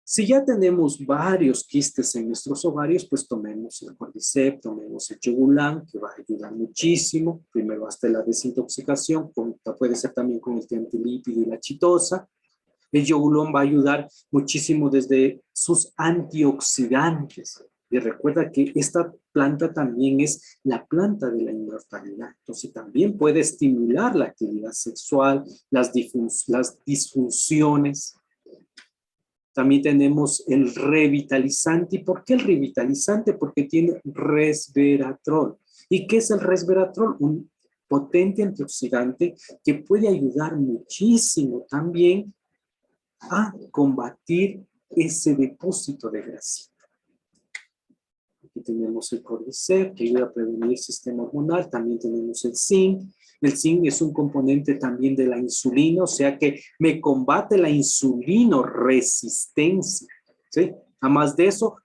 Si ya tenemos varios quistes en nuestros ovarios, pues tomemos el Cordyceps, tomemos el Yugulán, que va a ayudar muchísimo. Primero hasta la desintoxicación, puede ser también con el té antilípido y la chitosa. El Yugulón va a ayudar muchísimo desde sus antioxidantes. Y recuerda que esta planta también es la planta de la inmortalidad. Entonces también puede estimular la actividad sexual, las disfunciones. También tenemos el revitalizante. ¿Y por qué el revitalizante? Porque tiene resveratrol. ¿Y qué es el resveratrol? Un potente antioxidante que puede ayudar muchísimo también a combatir ese depósito de grasa. Aquí tenemos el cordyceps, que ayuda a prevenir el sistema hormonal. También tenemos el zinc. El zinc es un componente también de la insulina, o sea que me combate la insulinoresistencia, ¿sí? Además de eso,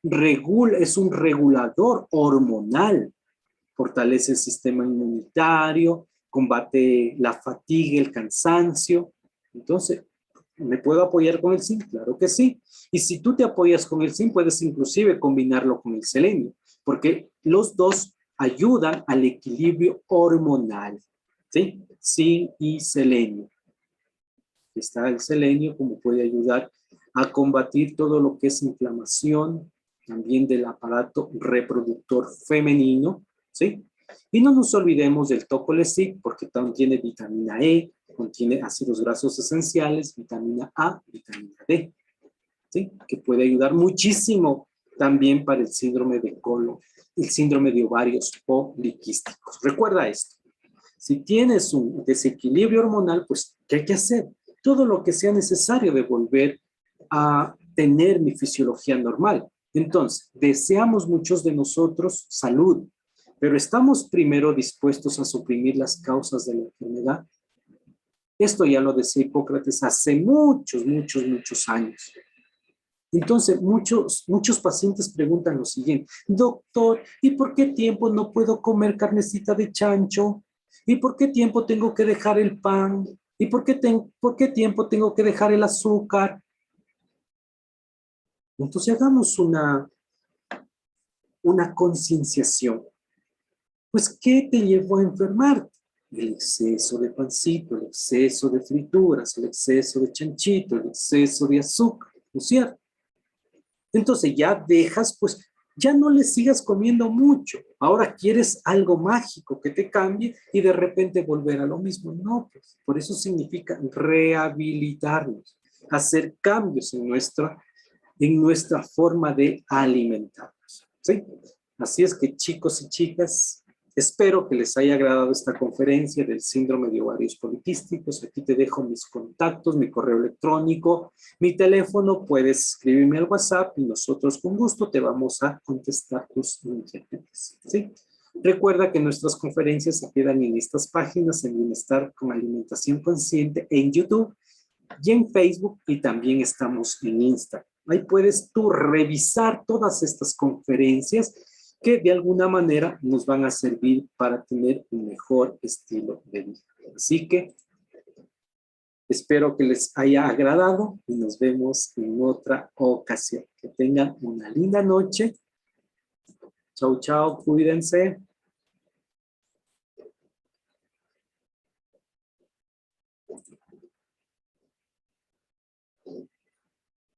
es un regulador hormonal. Fortalece el sistema inmunitario, combate la fatiga, el cansancio. Entonces, ¿me puedo apoyar con el zinc? Claro que sí. Y si tú te apoyas con el zinc, puedes inclusive combinarlo con el selenio, porque los dos ayudan al equilibrio hormonal, ¿sí? Zinc y selenio. Está el selenio como puede ayudar a combatir todo lo que es inflamación, también del aparato reproductor femenino, ¿sí? Y no nos olvidemos del tocolecic, porque también tiene vitamina E, contiene ácidos grasos esenciales, vitamina A, vitamina D, ¿sí? Que puede ayudar muchísimo también para el síndrome de colon, el síndrome de ovarios poliquísticos. Recuerda esto, si tienes un desequilibrio hormonal, pues, ¿qué hay que hacer? Todo lo que sea necesario de volver a tener mi fisiología normal. Entonces, deseamos muchos de nosotros salud, pero ¿estamos primero dispuestos a suprimir las causas de la enfermedad? Esto ya lo decía Hipócrates hace muchos años. Entonces, muchos pacientes preguntan lo siguiente: doctor, ¿y por qué tiempo no puedo comer carnecita de chancho? ¿Y por qué tiempo tengo que dejar el pan? ¿Y por qué tiempo tengo que dejar el azúcar? Entonces, hagamos una concienciación. Pues, ¿qué te llevó a enfermarte? El exceso de pancito, el exceso de frituras, el exceso de chanchito, el exceso de azúcar, ¿no es cierto? Entonces ya dejas, pues ya no le sigas comiendo mucho. Ahora quieres algo mágico que te cambie y de repente volver a lo mismo. No, pues por eso significa rehabilitarnos, hacer cambios en nuestra forma de alimentarnos, ¿sí? Así es que, chicos y chicas, espero que les haya agradado esta conferencia del síndrome de ovarios poliquísticos. Aquí te dejo mis contactos, mi correo electrónico, mi teléfono. Puedes escribirme al WhatsApp y nosotros con gusto te vamos a contestar tus inquietudes, ¿sí? Recuerda que nuestras conferencias se quedan en estas páginas, en Bienestar con Alimentación Consciente, en YouTube y en Facebook, y también estamos en Instagram. Ahí puedes tú revisar todas estas conferencias que de alguna manera nos van a servir para tener un mejor estilo de vida. Así que espero que les haya agradado y nos vemos en otra ocasión. Que tengan una linda noche. Chau, chau, cuídense.